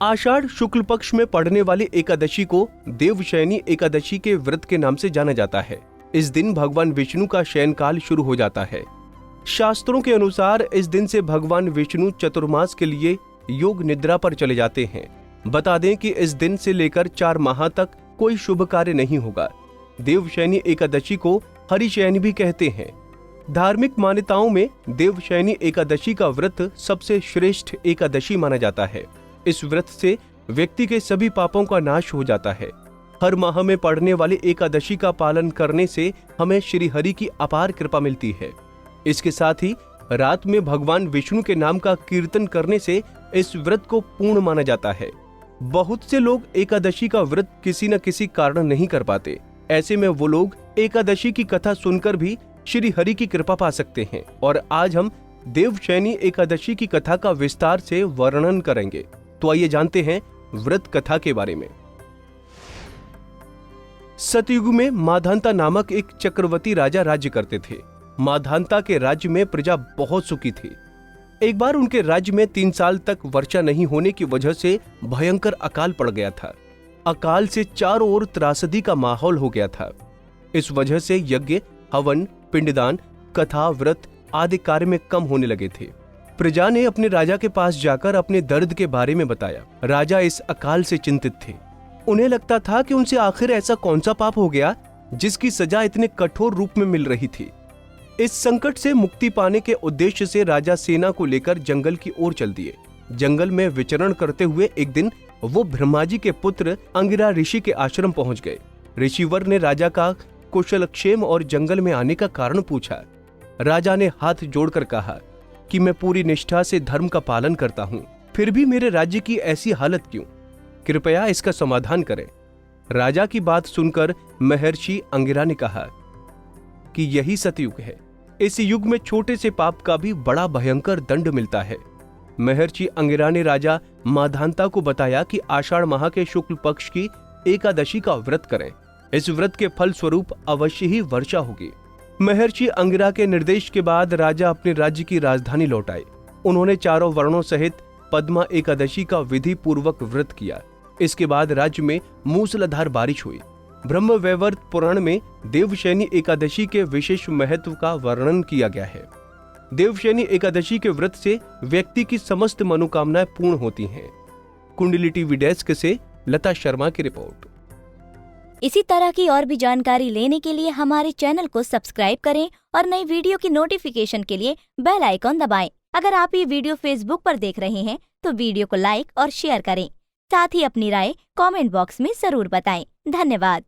आषाढ़ शुक्ल पक्ष में पड़ने वाली एकादशी को देवशयनी एकादशी के व्रत के नाम से जाना जाता है। इस दिन भगवान विष्णु का शयन काल शुरू हो जाता है। शास्त्रों के अनुसार इस दिन से भगवान विष्णु चतुर्मास के लिए योग निद्रा पर चले जाते हैं। बता दें कि इस दिन से लेकर 4 माह तक कोई शुभ कार्य नहीं होगा। देवशयनी एकादशी को हरिशयनी भी कहते हैं। धार्मिक मान्यताओं में देवशयनी एकादशी का व्रत सबसे श्रेष्ठ एकादशी माना जाता है। इस व्रत से व्यक्ति के सभी पापों का नाश हो जाता है। हर माह में पड़ने वाली एकादशी का पालन करने से हमें श्री हरि की अपार कृपा मिलती है। इसके साथ ही रात में भगवान विष्णु के नाम का कीर्तन करने से इस व्रत को पूर्ण माना जाता है। बहुत से लोग एकादशी का व्रत किसी न किसी कारण नहीं कर पाते। ऐसे में वो लोग एकादशी की कथा सुनकर भी श्री हरि की कृपा पा सकते हैं। और आज हम देवशयनी एकादशी की कथा का विस्तार से वर्णन करेंगे। तो आइए जानते हैं व्रत कथा के बारे में। सतयुग में माधांता नामक एक चक्रवर्ती राजा राज्य करते थे। माधांता के राज्य में प्रजा बहुत सुखी थी। एक बार उनके राज्य में 3 साल तक वर्षा नहीं होने की वजह से भयंकर अकाल पड़ गया था। अकाल से चारों ओर त्रासदी का माहौल हो गया था। इस वजह से यज्ञ, हवन, पिंडदान, कथा, व्रत आदि कार्य में कम होने लगे थे। प्रजा ने अपने राजा के पास जाकर अपने दर्द के बारे में बताया। राजा इस अकाल से चिंतित थे। उन्हें लगता था कि उनसे आखिर ऐसा कौन सा पाप हो गया जिसकी सजा इतने कठोर रूप में मिल रही थी। इस संकट से मुक्ति पाने के उद्देश्य से राजा सेना को लेकर जंगल की ओर चल दिए। जंगल में विचरण करते हुए एक दिन वो ब्रह्मा जी के पुत्र अंगिरा ऋषि के आश्रम पहुंच गए। ऋषिवर ने राजा का कुशलक्षेम और जंगल में आने का कारण पूछा। राजा ने हाथ जोड़कर कहा कि मैं पूरी निष्ठा से धर्म का पालन करता हूँ, फिर भी मेरे राज्य की ऐसी हालत क्यों? कृपया इसका समाधान करें। राजा की बात सुनकर महर्षि अंगिरा ने कहा कि यही सतयुग है। इस युग में छोटे से पाप का भी बड़ा भयंकर दंड मिलता है। महर्षि अंगिरा ने राजा माधांता को बताया कि आषाढ़ माह के शुक्ल पक्ष की एकादशी का व्रत करें। इस व्रत के फल स्वरूप अवश्य ही वर्षा होगी। महर्षि अंगिरा के निर्देश के बाद राजा अपने राज्य की राजधानी लौट आए। उन्होंने चारों वर्णों सहित पद्मा एकादशी का विधि पूर्वक व्रत किया। इसके बाद राज्य में मूसलाधार बारिश हुई। ब्रह्म वैवर्त पुराण में देवशयनी एकादशी के विशेष महत्व का वर्णन किया गया है। देवशयनी एकादशी के व्रत से व्यक्ति की समस्त मनोकामनाएं पूर्ण होती हैं। कुंडली टीवी डेस्क से लता शर्मा की रिपोर्ट। इसी तरह की और भी जानकारी लेने के लिए हमारे चैनल को सब्सक्राइब करें और नई वीडियो की नोटिफिकेशन के लिए बेल आइकॉन दबाएं। अगर आप ये वीडियो फेसबुक पर देख रहे हैं तो वीडियो को लाइक और शेयर करें। साथ ही अपनी राय कमेंट बॉक्स में जरूर बताएं। धन्यवाद।